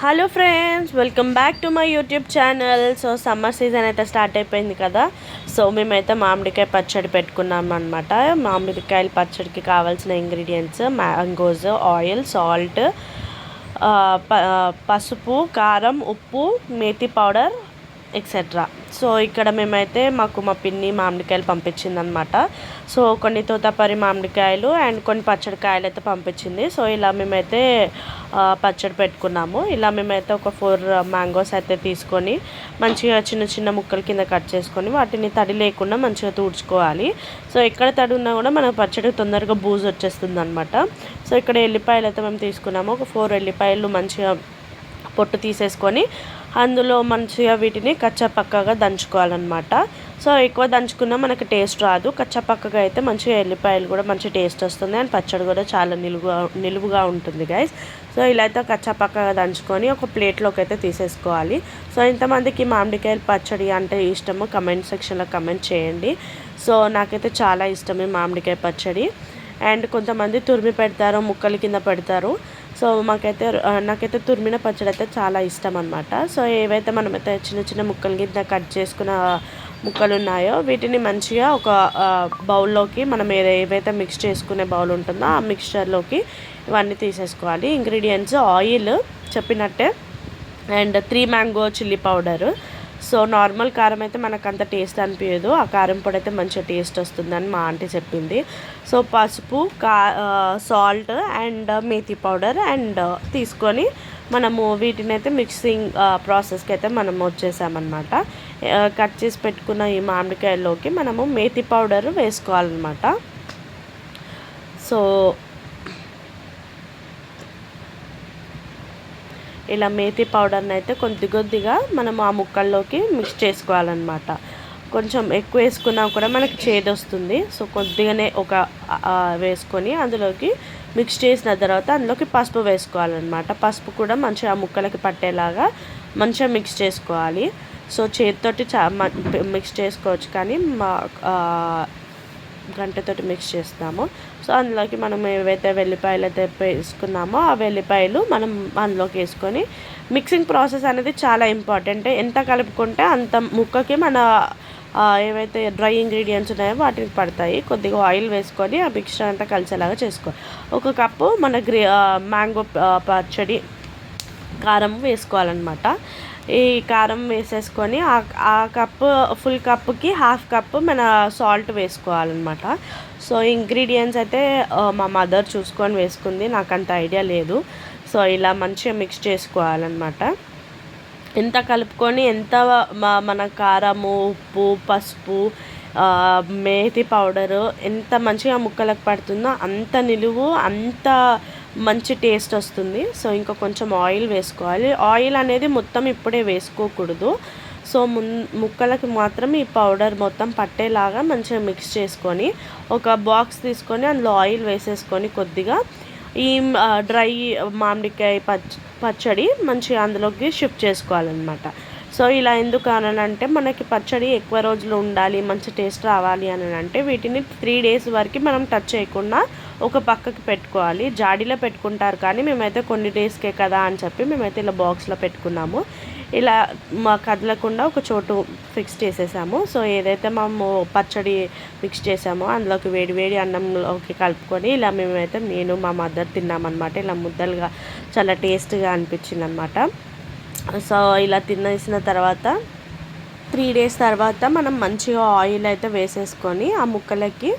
Hello friends, welcome back to my YouTube channel. So summer season అయితే start అయిపోయింది కదా. So మేమైతే మామిడికాయ పచ్చడి పెట్టుకున్నాం అనమాట. మామిడికాయల పచ్చడికి కావాల్సిన ఇంగ్రీడియంట్స్ మ్యాంగోస్, ఆయిల్, సాల్ట్, పసుపు, కారం, ఉప్పు, మేతి పౌడర్ ఎక్సెట్రా. సో ఇక్కడ మేమైతే మా పిన్ని మామిడికాయలు పంపించిందనమాట. సో కొన్ని తోతాపరి మామిడికాయలు అండ్ కొన్ని పచ్చడి కాయలు అయితే పంపించింది. సో ఇలా మేమైతే పచ్చడి పెట్టుకున్నాము. ఇలా మేమైతే ఒక 4 మ్యాంగోస్ అయితే తీసుకొని మంచిగా చిన్న చిన్న ముక్కల కింద కట్ చేసుకొని వాటిని తడి లేకుండా మంచిగా తుడుచుకోవాలి. సో ఎక్కడ తడి ఉన్నా కూడా మన పచ్చడి తొందరగా బూజు వచ్చేస్తుంది అనమాట. సో ఇక్కడ ఎల్లిపాయలు అయితే మేము తీసుకున్నాము. ఒక 4 ఎల్లిపాయలు మంచిగా పొట్టు తీసేసుకొని అందులో మంచిగా వీటిని కచ్చాపక్కగా దంచుకోవాలన్నమాట. సో ఎక్కువ దంచుకున్నా మనకి టేస్ట్ రాదు. కచ్చాపక్కగా అయితే మంచిగా ఎల్లిపాయలు కూడా మంచి టేస్ట్ వస్తుంది అండ్ పచ్చడి కూడా చాలా నిలువుగా ఉంటుంది గైస్. సో ఇలా అయితే కచ్చాపక్కగా దంచుకొని ఒక ప్లేట్లోకి అయితే తీసేసుకోవాలి. సో ఇంతమందికి మామిడికాయలు పచ్చడి అంటే ఇష్టమో కమెంట్ సెక్షన్లో కమెంట్ చేయండి. సో నాకైతే చాలా ఇష్టమే మామిడికాయ పచ్చడి. అండ్ కొంతమంది తురిమి పెడతారు, ముక్కల కింద పెడతారు. సో నాకైతే తురిమిన పచ్చడి అయితే చాలా ఇష్టం అనమాట. సో ఏవైతే మనమైతే చిన్న చిన్న ముక్కల కింద కట్ చేసుకున్న ముక్కలు ఉన్నాయో వీటిని మంచిగా ఒక బౌల్లోకి మనం ఏవైతే మిక్స్ చేసుకునే బౌల్ ఉంటుందో ఆ మిక్స్చర్లోకి ఇవన్నీ తీసేసుకోవాలి. ఇంగ్రీడియంట్స్ ఆయిల్ చెప్పినట్టే and 3 mango chilli powder. So normal కారం అయితే మనకు అంత టేస్ట్ అనిపించదు. ఆ కారం పొడి అయితే మంచిగా టేస్ట్ వస్తుందని మా ఆంటీ చెప్పింది. సో పసుపు, salt and methi powder and తీసుకొని మనము వీటిని అయితే మిక్సింగ్ ప్రాసెస్కి అయితే మనం వచ్చేసామన్నమాట. కట్ చేసి పెట్టుకున్న ఈ మామిడికాయల్లోకి మనము మేతి పౌడర్ వేసుకోవాలన్నమాట. సో ఇలా మేతి పౌడర్ని అయితే కొద్దిగా మనం ఆ ముక్కల్లోకి మిక్స్ చేసుకోవాలన్నమాట. కొంచెం ఎక్కువ వేసుకున్నా కూడా మనకి చేదు వస్తుంది. సో కొద్దిగానే వేసుకొని అందులోకి మిక్స్ చేసిన తర్వాత అందులోకి పసుపు వేసుకోవాలన్నమాట. పసుపు కూడా మంచిగా ఆ ముక్కలకి పట్టేలాగా మంచిగా మిక్స్ చేసుకోవాలి. సో చేతితోటి మిక్స్ చేసుకోవచ్చు, కానీ గంటతోటి మిక్స్ చేస్తాము. సో అందులోకి మనం ఏవైతే వెల్లిపాయలు అయితే వేసుకున్నామో ఆ వెల్లిపాయలు మనం అందులోకి వేసుకొని మిక్సింగ్ ప్రాసెస్ అనేది చాలా ఇంపార్టెంట్. ఎంత కలుపుకుంటే అంత ముక్కకి మన ఏవైతే డ్రై ఇంగ్రీడియంట్స్ ఉన్నాయో వాటికి పడతాయి. కొద్దిగా ఆయిల్ వేసుకొని ఆ మిక్స్చర్ అంతా కలిసేలాగా చేసుకోవాలి. 1 కప్పు మన మ్యాంగో పచ్చడి కారం వేసుకోవాలన్నమాట. ఈ కారం వేసేసుకొని ఆ కప్పు ఫుల్ కప్పుకి 1/2 కప్పు మన సాల్ట్ వేసుకోవాలన్నమాట. సో ఇంగ్రీడియంట్స్ అయితే మా మదర్ చూసుకొని వేసుకుంది, నాకు అంత ఐడియా లేదు. సో ఇలా మంచిగా మిక్స్ చేసుకోవాలన్నమాట. ఎంత కలుపుకొని మన కారము, ఉప్పు, పసుపు, మేతి పౌడరు ఎంత మంచిగా ముక్కలకు పడుతుందో అంత నిలువు, అంత మంచి టేస్ట్ వస్తుంది. సో ఇంకా కొంచెం ఆయిల్ వేసుకోవాలి. ఆయిల్ అనేది మొత్తం ఇప్పుడే వేసుకోకూడదు. సో ముక్కలకి మాత్రం ఈ పౌడర్ మొత్తం పట్టేలాగా మంచిగా మిక్స్ చేసుకొని ఒక బాక్స్ తీసుకొని అందులో ఆయిల్ వేసేసుకొని కొద్దిగా ఈ డ్రై మామిడికాయ పచ్చడి మంచిగా అందులోకి షిఫ్ట్ చేసుకోవాలన్నమాట. సో ఇలా ఎందుకు అనంటే మనకి పచ్చడి ఎక్కువ రోజులు ఉండాలి, మంచి టేస్ట్ రావాలి అని అంటే వీటిని 3 డేస్ వరకు మనం టచ్ చేయకుండా ఒక పక్కకి పెట్టుకోవాలి. జాడీలో పెట్టుకుంటారు, కానీ మేమైతే కొన్ని డేస్కే కదా అని చెప్పి మేమైతే ఇలా బాక్స్లో పెట్టుకున్నాము. ఇలా కదలకుండా ఒక చోటు ఫిక్స్ చేసేసాము. సో ఏదైతే మేము పచ్చడి మిక్స్ చేసామో అందులోకి వేడి అన్నంలోకి కలుపుకొని ఇలా మేమైతే నేను మా మదర్ తిన్నామన్నమాట. ఇలా ముద్దలుగా చాలా టేస్ట్గా అనిపించింది అనమాట. సో ఇలా తినేసిన తర్వాత 3 డేస్ తర్వాత మనం మంచిగా ఆయిల్ అయితే వేసేసుకొని ఆ ముక్కలకి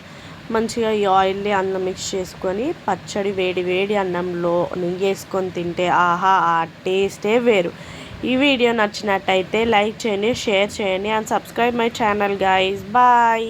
మంచిగా ఈ ఆయిల్ని అన్నం మిక్స్ చేసుకొని పచ్చడి వేడి అన్నంలో నెయ్యేసుకొని తింటే ఆహా, ఆ టేస్టే వేరు. ఈ వీడియో నచ్చినట్టయితే లైక్ చేయండి, షేర్ చేయండి and subscribe my channel guys. Bye.